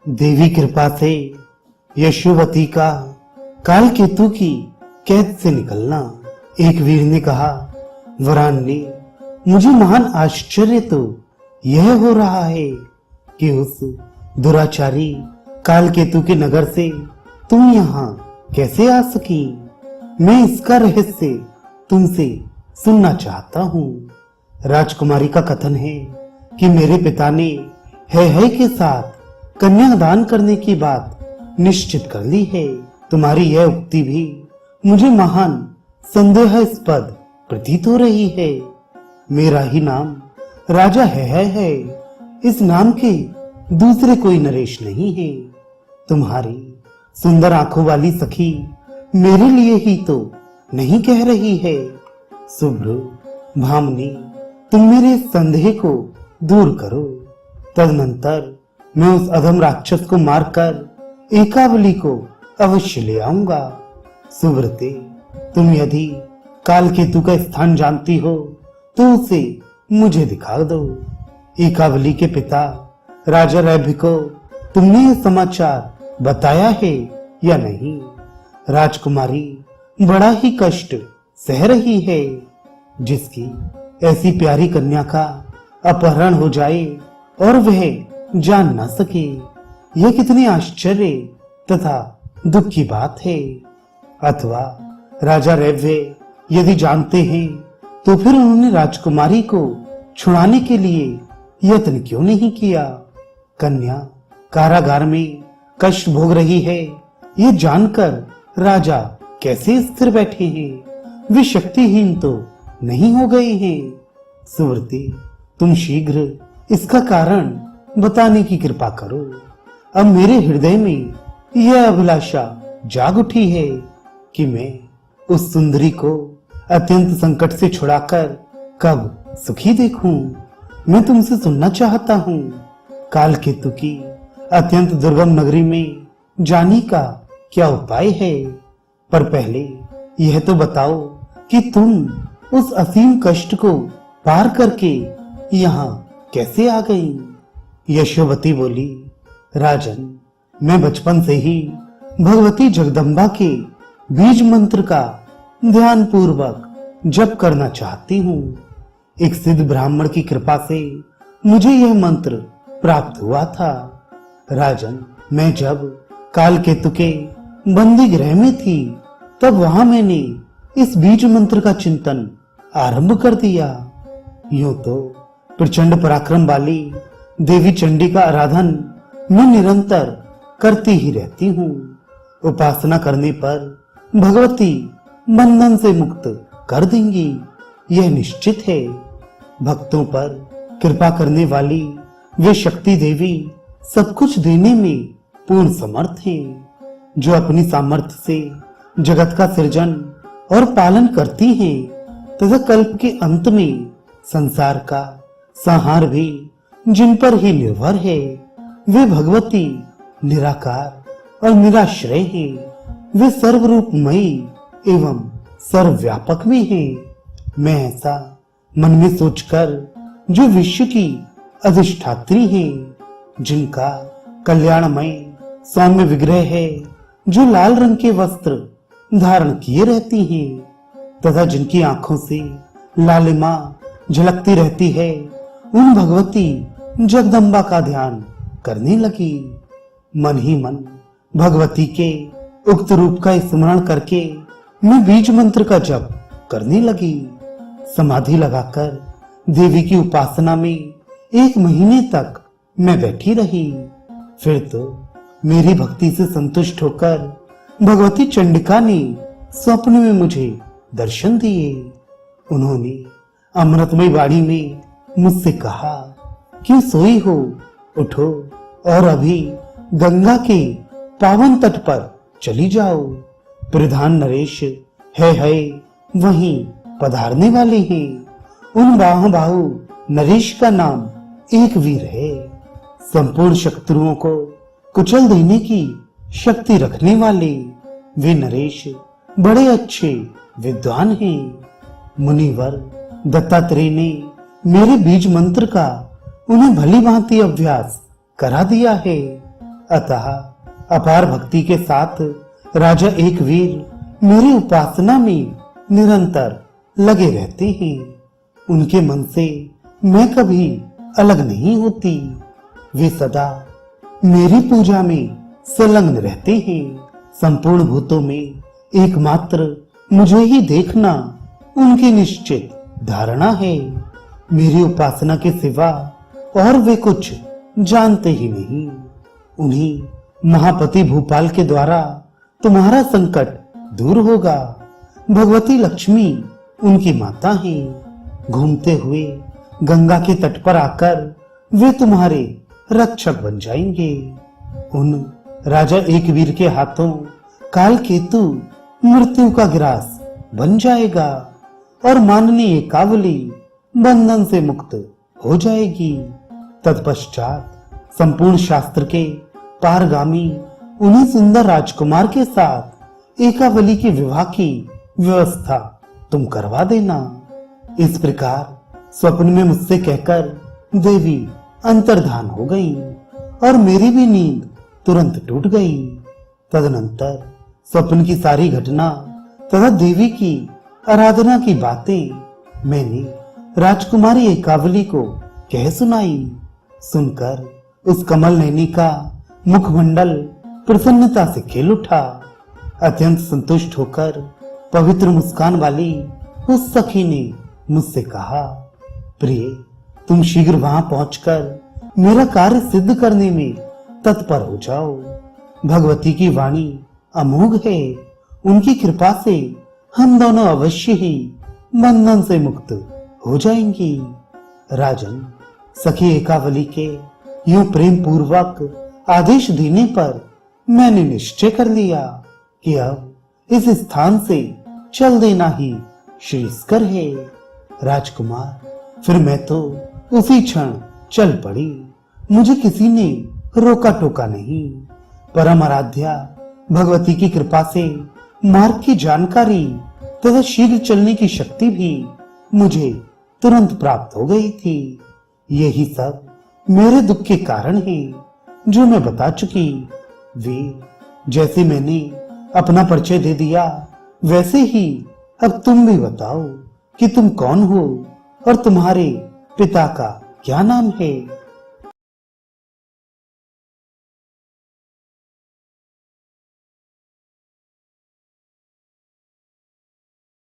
देवी कृपा से यशोवती का काल केतु की कैद से निकलना। एक वीर ने कहा, वरान्नी, मुझे महान आश्चर्य तो यह हो रहा है कि उस दुराचारी काल केतु के नगर से तुम यहाँ कैसे आ सकी। मैं इसका रहस्य तुमसे सुनना चाहता हूँ। राजकुमारी का कथन है कि मेरे पिता ने है के साथ कन्यादान करने की बात निश्चित कर ली है। तुम्हारी यह उक्ति भी मुझे महान संदेहास्पद प्रतीत हो रही है। मेरा ही नाम राजा है। इस नाम के दूसरे कोई नरेश नहीं है। तुम्हारी सुंदर आंखों वाली सखी मेरे लिए ही तो नहीं कह रही है। शुभ्र भामनी, तुम मेरे संदेह को दूर करो। तदनंतर मैं उस अधम राक्षस को मारकर एकावली को अवश्य ले आऊंगा। सुव्रते, तुम यदि काल केतु का स्थान जानती हो तो उसे मुझे दिखा दो। एकावली के पिता राजा रैभ्य को तुमने यह समाचार बताया है या नहीं? राजकुमारी बड़ा ही कष्ट सह रही है। जिसकी ऐसी प्यारी कन्या का अपहरण हो जाए और वह जान ना सके, यह कितनी आश्चर्य तथा दुख की बात है। अथवा राजा रैभ्य यदि जानते हैं तो फिर उन्होंने राजकुमारी को छुड़ाने के लिए यत्न क्यों नहीं किया? कन्या कारागार में कष्ट भोग रही है, ये जानकर राजा कैसे स्थिर बैठे हैं? वे शक्तिहीन तो नहीं हो गए हैं? सुव्रती, तुम शीघ्र इसका कारण बताने की कृपा करो। अब मेरे हृदय में यह अभिलाषा जाग उठी है कि मैं उस सुंदरी को अत्यंत संकट से छुड़ाकर कब सुखी देखूं। मैं तुमसे सुनना चाहता हूँ, काल केतु की अत्यंत दुर्गम नगरी में जाने का क्या उपाय है? पर पहले यह तो बताओ कि तुम उस असीम कष्ट को पार करके यहाँ कैसे आ गई? यशोवती बोली, राजन, मैं बचपन से ही भगवती जगदम्बा के बीज मंत्र का ध्यान पूर्वक जप करना चाहती हूँ। एक सिद्ध ब्राह्मण की कृपा से मुझे यह मंत्र प्राप्त हुआ था। राजन, मैं जब काल केतु के बंदी गृह में थी तब वहां मैंने इस बीज मंत्र का चिंतन आरंभ कर दिया। यूं तो प्रचंड पराक्रम वाली देवी चंडी का आराधन मैं निरंतर करती ही रहती हूँ। उपासना करने पर भगवती बंधन से मुक्त कर देंगी, यह निश्चित है। भक्तों पर कृपा करने वाली वे शक्ति देवी सब कुछ देने में पूर्ण समर्थ हैं, जो अपनी सामर्थ्य से जगत का सृजन और पालन करती हैं तथा कल्प के अंत में संसार का संहार भी जिन पर ही निर्भर है। वे भगवती निराकार और निराश्रय है। वे सर्वरूपमयी एवं सर्वव्यापक भी है। मैं ऐसा मन में सोचकर जो विश्व की अधिष्ठात्री है, जिनका कल्याणमय सौम्य विग्रह है, जो लाल रंग के वस्त्र धारण किए रहती हैं तथा जिनकी आंखों से लालिमा झलकती रहती है, उन भगवती जगदम्बा का ध्यान करने लगी। मन ही मन भगवती के उक्त रूप का स्मरण करके मैं बीज मंत्र का जप करने लगी। समाधि लगाकर देवी की उपासना में 1 महीने तक मैं बैठी रही। फिर तो मेरी भक्ति से संतुष्ट होकर भगवती चंडिका ने स्वप्न में मुझे दर्शन दिए। उन्होंने अमृतमय वाणी में मुझसे कहा, क्यों सोई हो, उठो और अभी गंगा के पावन तट पर चली जाओ। प्रधान नरेश है वहीं पधारने वाले हैं। उन बाहु नरेश का नाम एक वीर है। संपूर्ण शत्रुओं को कुचल देने की शक्ति रखने वाले वे नरेश बड़े अच्छे विद्वान हैं। मुनिवर दत्तात्रेय ने मेरे बीज मंत्र का उन्हें भली भांति अभ्यास करा दिया है। अतः अपार भक्ति के साथ राजा एक वीर मेरी उपासना में निरंतर लगे रहते हैं। उनके मन से मैं कभी अलग नहीं होती। वे सदा मेरी पूजा में संलग्न रहते हैं। संपूर्ण भूतों में एकमात्र मुझे ही देखना उनकी निश्चित धारणा है। मेरी उपासना के सिवा और वे कुछ जानते ही नहीं। उन्हीं महापति भूपाल के द्वारा तुम्हारा संकट दूर होगा। भगवती लक्ष्मी उनकी माता हैं। घूमते हुए गंगा के तट पर आकर वे तुम्हारे रक्षक बन जाएंगे। उन राजा एक वीर के हाथों काल केतु मृत्यु का ग्रास बन जाएगा और माननीय कावली बंधन से मुक्त हो जाएगी। तत्पश्चात संपूर्ण शास्त्र के पारगामी उन्हीं सुंदर राजकुमार के साथ एकावली के विवाह की व्यवस्था तुम करवा देना। इस प्रकार स्वप्न में मुझसे कहकर देवी अंतर्धान हो गई और मेरी भी नींद तुरंत टूट गई। तदनंतर स्वप्न की सारी घटना तथा देवी की आराधना की बातें मैंने राजकुमारी एकावली को कह सुनाई। सुनकर उस कमल नैनी का मुखमंडल प्रसन्नता से खिल उठा। अत्यंत संतुष्ट होकर पवित्र मुस्कान वाली उस सखी ने मुझसे कहा, प्रिय, तुम शीघ्र वहां पहुंचकर मेरा कार्य सिद्ध करने में तत्पर हो जाओ। भगवती की वाणी अमोघ है। उनकी कृपा से हम दोनों अवश्य ही बंधन से मुक्त हो जाएंगी। राजन, सखी एकावली के यूं प्रेम पूर्वक आदेश देने पर मैंने निश्चय कर लिया कि अब इस स्थान से चल देना ही श्रेयस्कर है। राजकुमार, फिर मैं तो उसी क्षण चल पड़ी। मुझे किसी ने रोका टोका नहीं। परम आराध्या भगवती की कृपा से मार्ग की जानकारी तथा शीघ्र चलने की शक्ति भी मुझे तुरंत प्राप्त हो गई थी। यही सब मेरे दुख के कारण है जो मैं बता चुकी। वीर, जैसे मैंने अपना परिचय दे दिया वैसे ही अब तुम भी बताओ कि तुम कौन हो और तुम्हारे पिता का क्या नाम है।